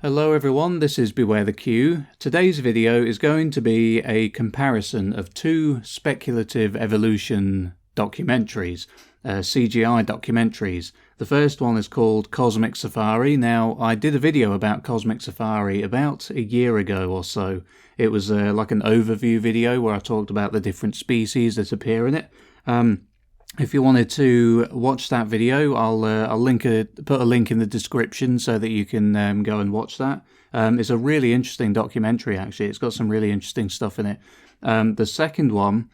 Hello everyone, this is Beware the Q. Today's video is going to be a comparison of two speculative evolution documentaries, CGI documentaries. The first one is called Cosmic Safari. Now, I did a video about Cosmic Safari about a year ago or so. It was like an overview video where I talked about the different species that appear in it. If you wanted to watch that video, I'll put a link in the description so that you can go and watch that. It's a really interesting documentary, actually. It's got some really interesting stuff in it. The second one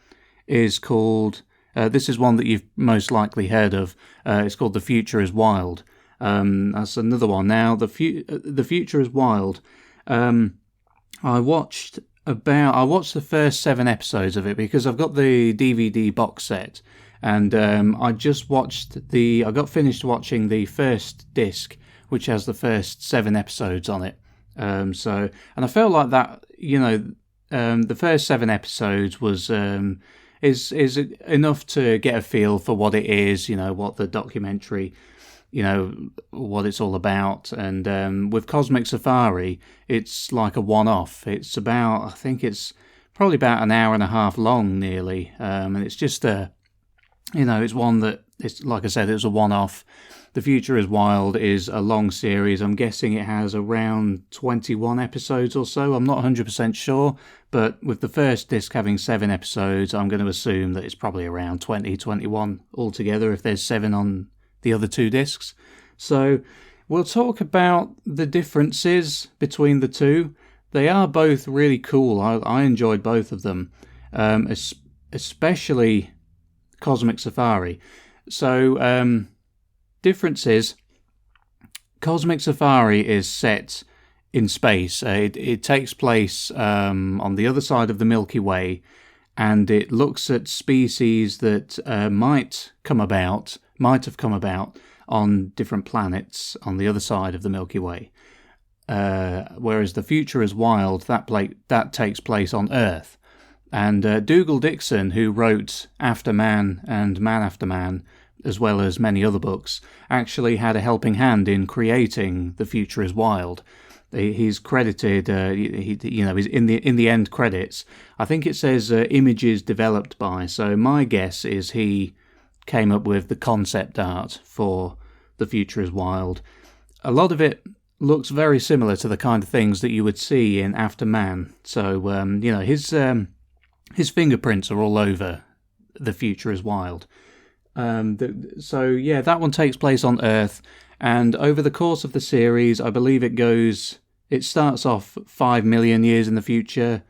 is called, this is one that you've most likely heard of. It's called The Future is Wild. That's another one. Now, The Future is Wild. I watched the first 7 episodes of it because I've got the DVD box set. And I got finished watching the first disc, which has the first 7 episodes on it. And I felt like that, the first 7 episodes was is enough to get a feel for what it is, what the documentary, what it's all about. And with Cosmic Safari, it's like a one-off. It's I think it's probably about an hour and a half long, nearly, and it's just it's one that, it's like I said, it was a one-off. The Future is Wild is a long series. I'm guessing it has around 21 episodes or so. I'm not 100% sure, but with the first disc having 7 episodes, I'm going to assume that it's probably around 20, 21 altogether if there's 7 on the other 2 discs. So we'll talk about the differences between the two. They are both really cool. I enjoyed both of them, especially Cosmic Safari. So, differences. Cosmic Safari is set in space. It takes place on the other side of the Milky Way, and it looks at species that might have come about on different planets on the other side of the Milky Way. Whereas The Future is Wild, that takes place on Earth. And Dougal Dixon, who wrote After Man and Man After Man, as well as many other books, actually had a helping hand in creating The Future is Wild. He's credited, he's in the end credits. I think it says images developed by. So my guess is he came up with the concept art for The Future is Wild. A lot of it looks very similar to the kind of things that you would see in After Man. So his fingerprints are all over The Future is Wild. That one takes place on Earth, and over the course of the series, I believe it starts off 5 million years in the future,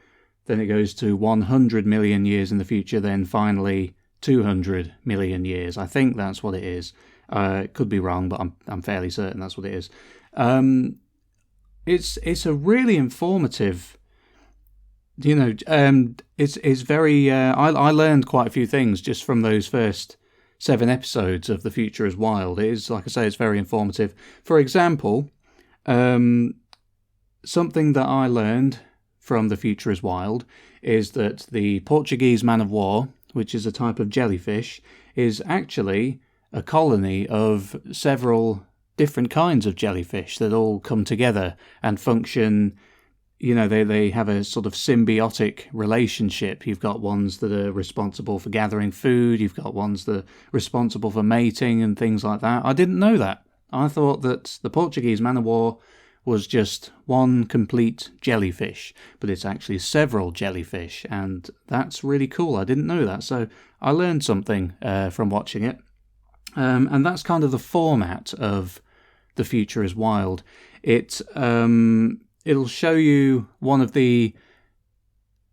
then it goes to 100 million years in the future, then finally 200 million years. I think that's what it is. It could be wrong, but I'm fairly certain that's what it is. It's a really informative. It's very. I learned quite a few things just from those first 7 episodes of The Future is Wild. It is, like I say, it's very informative. For example, something that I learned from The Future is Wild is that the Portuguese man-of-war, which is a type of jellyfish, is actually a colony of several different kinds of jellyfish that all come together and function. They have a sort of symbiotic relationship. You've got ones that are responsible for gathering food. You've got ones that are responsible for mating and things like that. I didn't know that. I thought that the Portuguese man-of-war was just one complete jellyfish, but it's actually several jellyfish, and that's really cool. I didn't know that, so I learned something from watching it. And that's kind of the format of The Future is Wild. It'll show you one of the,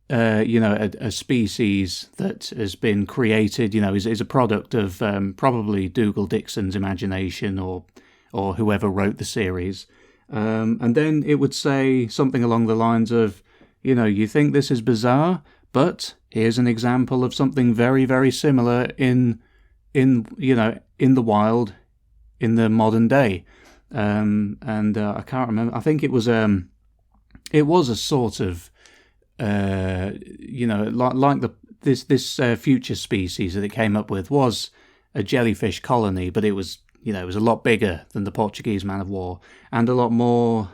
a species that has been created, is a product of probably Dougal Dixon's imagination or whoever wrote the series. And then it would say something along the lines of, you think this is bizarre, but here's an example of something very, very similar in the wild in the modern day. I can't remember. I think it was a sort of, like this future species that it came up with was a jellyfish colony, but it was you know, it was a lot bigger than the Portuguese man of war, and a lot more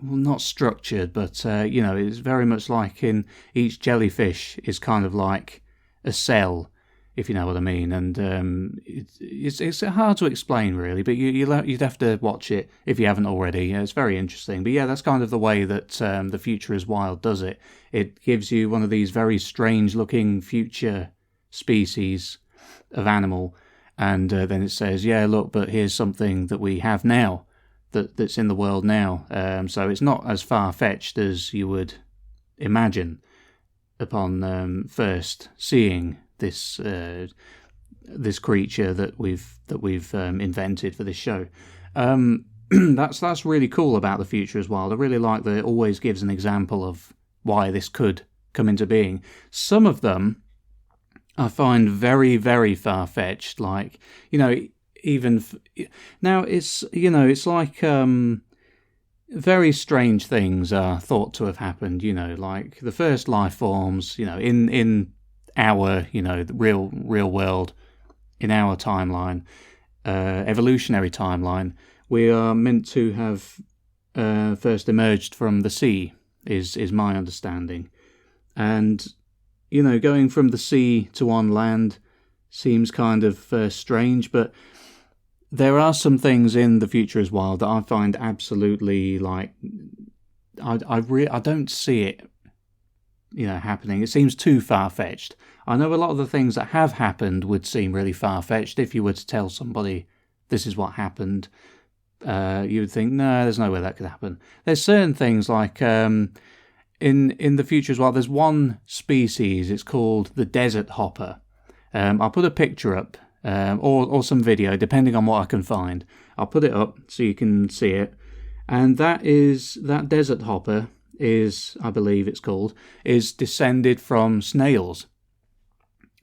not structured, but you know, it's very much like in each jellyfish is kind of like a cell, if you know what I mean. And it's hard to explain really, but you'd have to watch it if you haven't already. It's very interesting. But yeah, that's kind of the way that The Future is Wild does it. It gives you one of these very strange looking future species of animal, and then it says, yeah, look, but here's something that we have now, that's in the world now. So it's not as far-fetched as you would imagine upon first seeing this this creature that we've invented for this show. That's really cool about The Future is Wild. I really like that it always gives an example of why this could come into being. Some of them I find very, very far-fetched, like, you know, even now it's, you know, it's like very strange things are thought to have happened, you know, like the first life forms, you know, in our, you know, the real world, in our timeline, evolutionary timeline, we are meant to have first emerged from the sea, is my understanding. And, you know, going from the sea to on land seems kind of strange, but there are some things in The Future is Wild that I find absolutely, like, I don't see it, you know, happening. It seems too far-fetched. I know a lot of the things that have happened would seem really far-fetched. If you were to tell somebody this is what happened, you would think, no, there's no way that could happen. There's certain things like in The Future as Well, there's one species, it's called the desert hopper. I'll put a picture up, or some video, depending on what I can find. I'll put it up so you can see it. And that desert hopper is, I believe it's called, is descended from snails.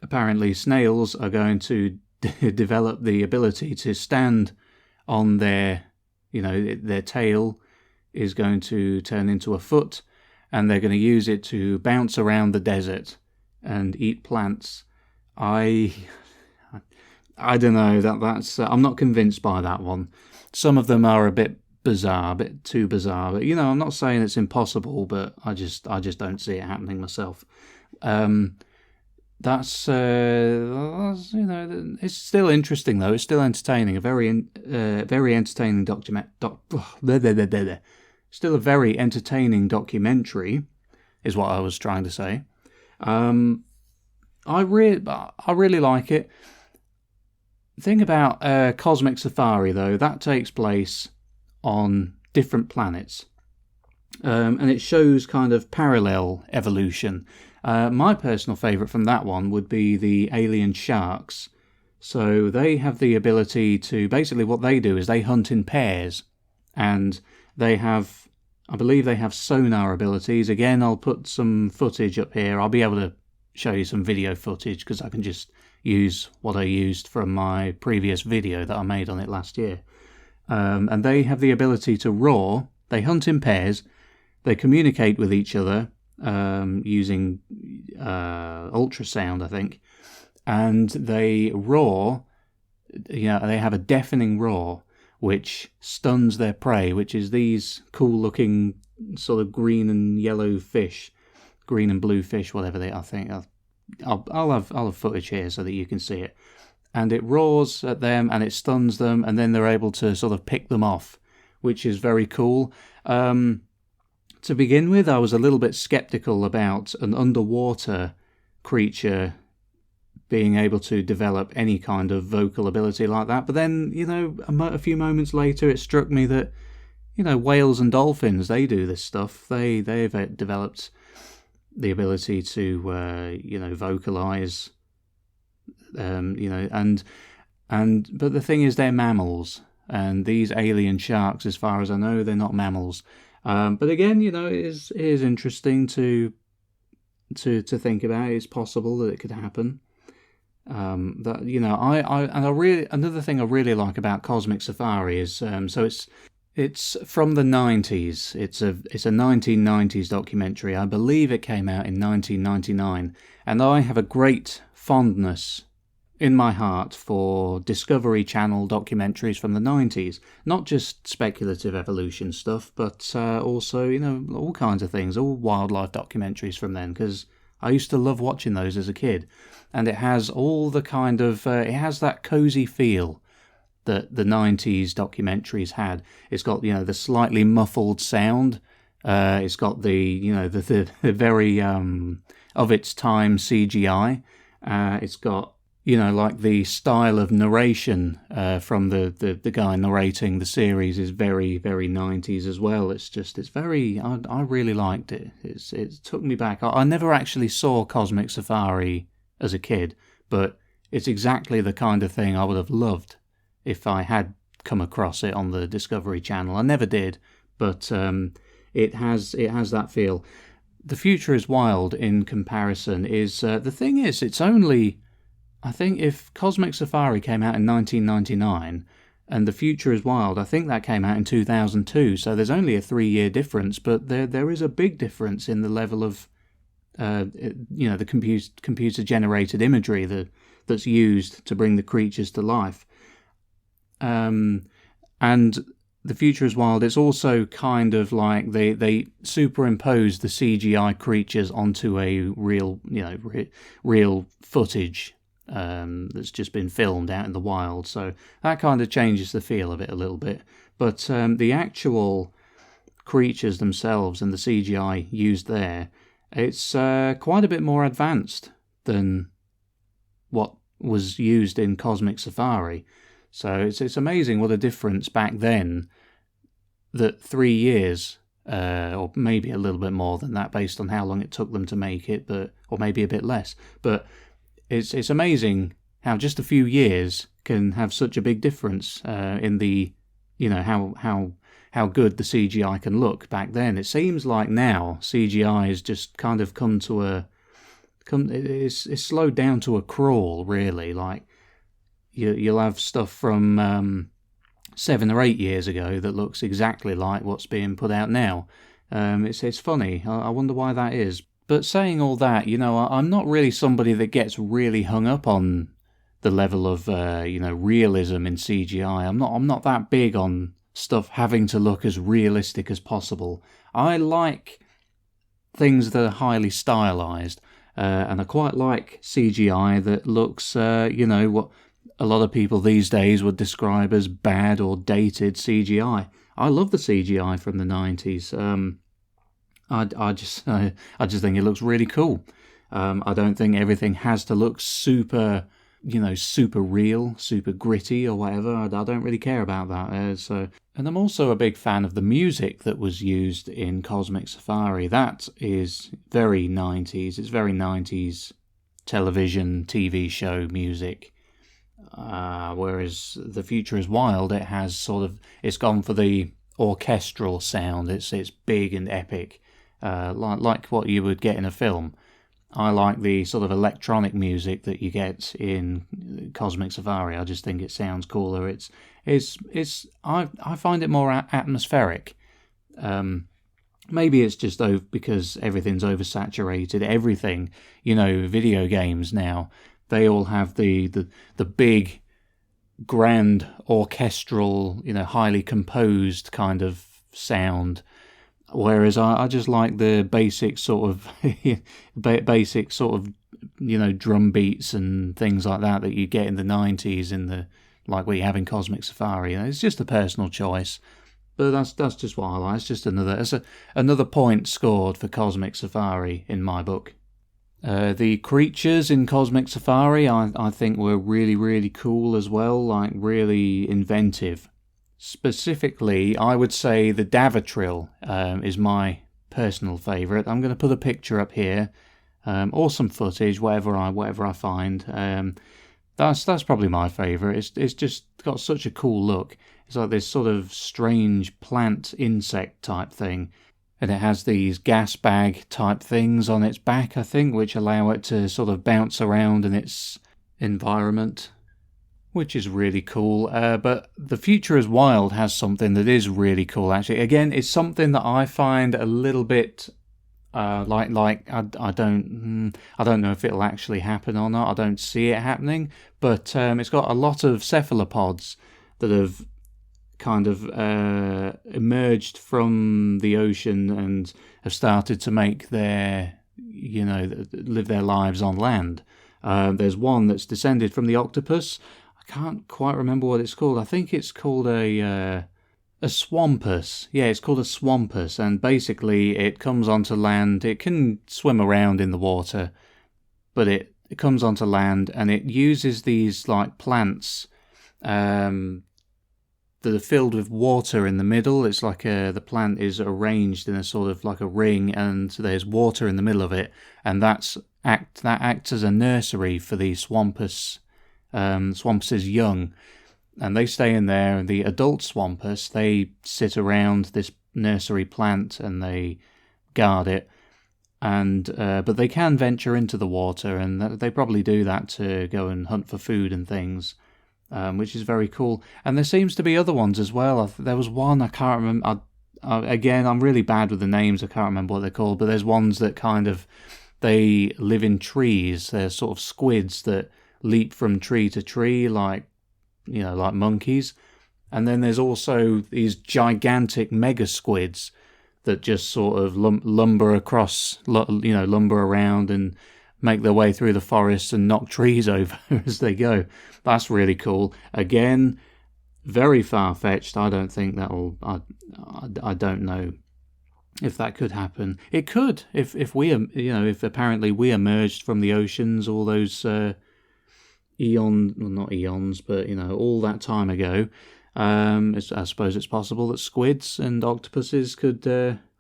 Apparently snails are going to develop the ability to stand on their, you know, their tail is going to turn into a foot, and they're going to use it to bounce around the desert and eat plants. I don't know, that's I'm not convinced by that one. Some of them are a bit bizarre, a bit too bizarre. But, you know, I'm not saying it's impossible, but I just don't see it happening myself. That's you know, it's still interesting though. It's still entertaining. A very entertaining Still a very entertaining documentary, is what I was trying to say. I really like it. The thing about Cosmic Safari, though, that takes place on different planets. And it shows kind of parallel evolution. My personal favourite from that one would be the alien sharks. So they have the ability to, basically what they do is they hunt in pairs. And they have, I believe they have sonar abilities. Again, I'll put some footage up here. I'll be able to show you some video footage because I can just use what I used from my previous video that I made on it last year. And they have the ability to roar. They hunt in pairs. They communicate with each other using ultrasound, I think. And they roar. You know, they have a deafening roar which stuns their prey, which is these cool-looking sort of green and yellow fish, green and blue fish, whatever they. I think I'll have footage here so that you can see it. And it roars at them and it stuns them, and then they're able to sort of pick them off, which is very cool. To begin with, I was a little bit skeptical about an underwater creature being able to develop any kind of vocal ability like that. But then, you know, a few moments later, it struck me that, you know, whales and dolphins, they do this stuff. They've developed the ability to, you know, vocalize, you know, but the thing is, they're mammals, and these alien sharks, as far as I know, they're not mammals. But again, you know, it is interesting to think about. It's possible that it could happen. That, you know, another thing I really like about Cosmic Safari is so it's from the 90s. It's a 1990s documentary. I believe it came out in 1999, and I have a great fondness in my heart for Discovery Channel documentaries from the 90s. Not just speculative evolution stuff, but also, all kinds of things, all wildlife documentaries from then, because I used to love watching those as a kid. And it has all the kind of, it has that cozy feel that the 90s documentaries had. It's got, the slightly muffled sound. It's got the very, of its time CGI. It's got, like the style of narration from the guy narrating the series is very, very 90s as well. It's very, I really liked it. It took me back. I never actually saw Cosmic Safari as a kid, but it's exactly the kind of thing I would have loved if I had come across it on the Discovery Channel. I never did, but it has that feel. The Future is Wild in comparison is, the thing is, it's only, I think if Cosmic Safari came out in 1999 and The Future is Wild, I think that came out in 2002, so there's only a 3-year difference, but there is a big difference in the level of, the computer-generated imagery that's used to bring the creatures to life. And The Future is Wild, it's also kind of like they superimpose the CGI creatures onto a real, real footage that's just been filmed out in the wild. So that kind of changes the feel of it a little bit. But the actual creatures themselves and the CGI used there, it's quite a bit more advanced than what was used in Cosmic Safari. So it's amazing what a difference back then, that 3 years, or maybe a little bit more than that based on how long it took them to make it, or maybe a bit less. But it's amazing how just a few years can have such a big difference in the, how good the CGI can look back then. It seems like now CGI has just kind of it's slowed down to a crawl, really. Like you'll have stuff from 7 or 8 years ago that looks exactly like what's being put out now. It's funny. I wonder why that is. But saying all that, I'm not really somebody that gets really hung up on the level of realism in CGI. I'm not that big on stuff having to look as realistic as possible. I like things that are highly stylized, and I quite like CGI that looks, what a lot of people these days would describe as bad or dated CGI. I love the CGI from the 90s. I just think it looks really cool. I don't think everything has to look super real, super gritty or whatever. I don't really care about that. And I'm also a big fan of the music that was used in Cosmic Safari. That is very 90s. It's very 90s television, TV show music. Whereas The Future is Wild, it's gone for the orchestral sound. It's big and epic, like what you would get in a film. I like the sort of electronic music that you get in Cosmic Safari. I just think it sounds cooler. I find it more atmospheric. Maybe it's just because everything's oversaturated. Everything, video games now, they all have the big, grand, orchestral, highly composed kind of sound. Whereas I just like the basic sort of, drum beats and things like that you get in the 90s like what you have in Cosmic Safari. It's just a personal choice, but that's just what I like. It's just another point scored for Cosmic Safari in my book. The creatures in Cosmic Safari, I think, were really, really cool as well, like really inventive. Specifically, I would say the Davatril is my personal favourite. I'm going to put a picture up here, or some footage, whatever I find. That's probably my favourite. It's just got such a cool look. It's like this sort of strange plant insect type thing. And it has these gas bag type things on its back, I think, which allow it to sort of bounce around in its environment, which is really cool. But The Future is Wild has something that is really cool, actually. Again, it's something that I find a little bit I don't know if it'll actually happen or not. I don't see it happening, but it's got a lot of cephalopods that have kind of emerged from the ocean and have started to make live their lives on land. There's one that's descended from the octopus. I can't quite remember what it's called. I think it's called a swampus. Yeah, it's called a swampus, and basically it comes onto land. It can swim around in the water, but it comes onto land and it uses these like plants that are filled with water in the middle. It's like the plant is arranged in a sort of like a ring, and there's water in the middle of it, and that acts as a nursery for the swampus young, and they stay in there. And the adult swampus, they sit around this nursery plant and they guard it, and but they can venture into the water, and they probably do that to go and hunt for food and things. Which is very cool. And there seems to be other ones as well. There was one, I can't remember. Again, I'm really bad with the names. I can't remember what they're called. But there's ones that they live in trees. They're sort of squids that leap from tree to tree like monkeys. And then there's also these gigantic mega squids that just sort of lumber around and make their way through the forests and knock trees over as they go. That's really cool. Again, very far-fetched. I don't think that'll... I don't know if that could happen. It could, if apparently we emerged from the oceans all those not eons, but all that time ago. I suppose it's possible that squids and octopuses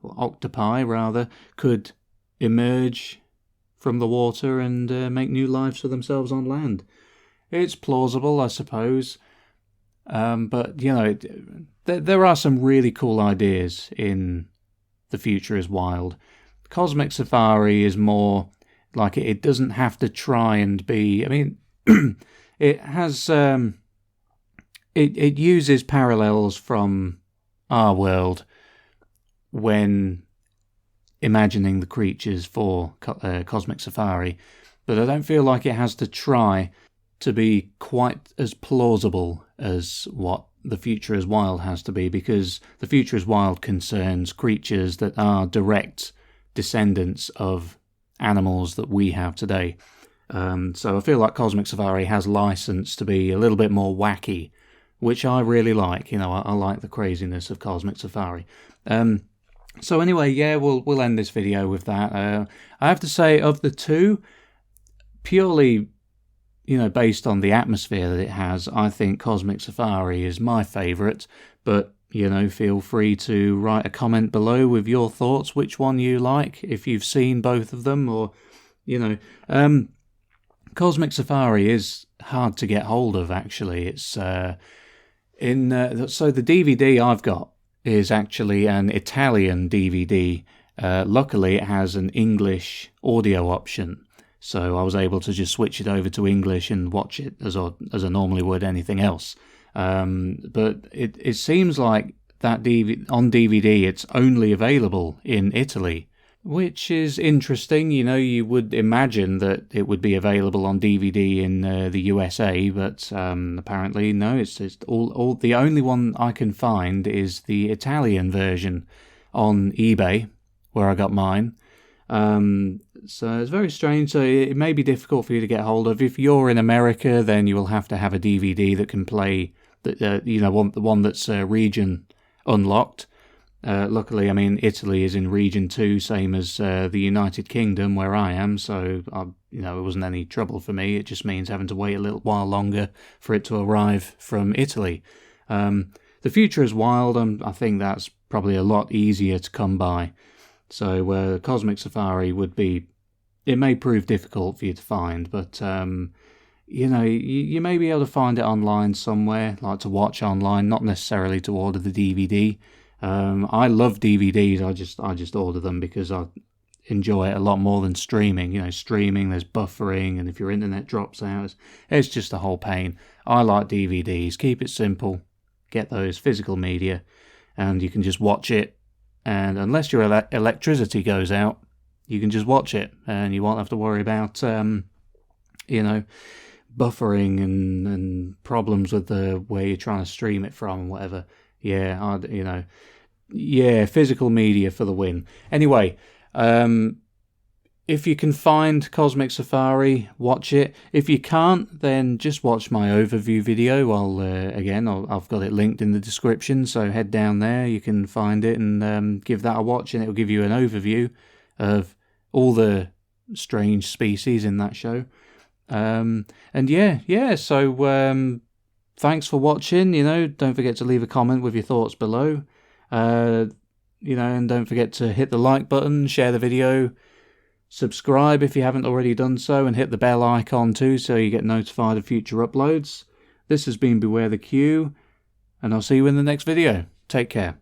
octopi could emerge from the water and make new lives for themselves on land. It's plausible, I suppose. But, there are some really cool ideas in The Future is Wild. Cosmic Safari is more like it doesn't have to try and be... I mean, it has... It uses parallels from our world when imagining the creatures for Cosmic Safari, but I don't feel like it has to try to be quite as plausible as what The Future is Wild has to be, because The Future is Wild concerns creatures that are direct descendants of animals that we have today. So I feel like Cosmic Safari has license to be a little bit more wacky, which I really like. I like the craziness of Cosmic Safari. So anyway, yeah, we'll end this video with that. I have to say, of the two, purely, based on the atmosphere that it has, I think Cosmic Safari is my favourite. But, feel free to write a comment below with your thoughts, which one you like, if you've seen both of them, or, Cosmic Safari is hard to get hold of, actually. It's, so the DVD I've got is actually an Italian DVD. Luckily, it has an English audio option, so I was able to just switch it over to English and watch it as I normally would anything else. But it seems like that on DVD it's only available in Italy, which is interesting. You would imagine that it would be available on DVD in the USA, but apparently no. It's just all the only one I can find is the Italian version on eBay, where I got mine. So it's very strange. So it may be difficult for you to get hold of. If you're in America, then you will have to have a DVD that can play the one that's region unlocked. Luckily, Italy is in Region 2, same as the United Kingdom, where I am, so, it wasn't any trouble for me. It just means having to wait a little while longer for it to arrive from Italy. The Future is Wild, I think that's probably a lot easier to come by. So, Cosmic Safari it may prove difficult for you to find, but, you may be able to find it online somewhere, like to watch online, not necessarily to order the DVD. I love DVDs. I just order them because I enjoy it a lot more than streaming. Streaming, there's buffering, and if your internet drops out, it's just a whole pain. I like DVDs. Keep it simple. Get those physical media, and you can just watch it. And unless your electricity goes out, you can just watch it, and you won't have to worry about, you know, buffering and problems with the where you're trying to stream it from and whatever. Yeah, you know, yeah, physical media for the win. Anyway, if you can find Cosmic Safari, watch it. If you can't, then just watch my overview video. I've got it linked in the description, so head down there. You can find it and give that a watch, and it'll give you an overview of all the strange species in that show. So thanks for watching. You know, don't forget to leave a comment with your thoughts below. You know, and don't forget to hit the like button, share the video. Subscribe if you haven't already done so, and hit the bell icon too so you get notified of future uploads. This has been Beware the Q, and I'll see you in the next video. Take care.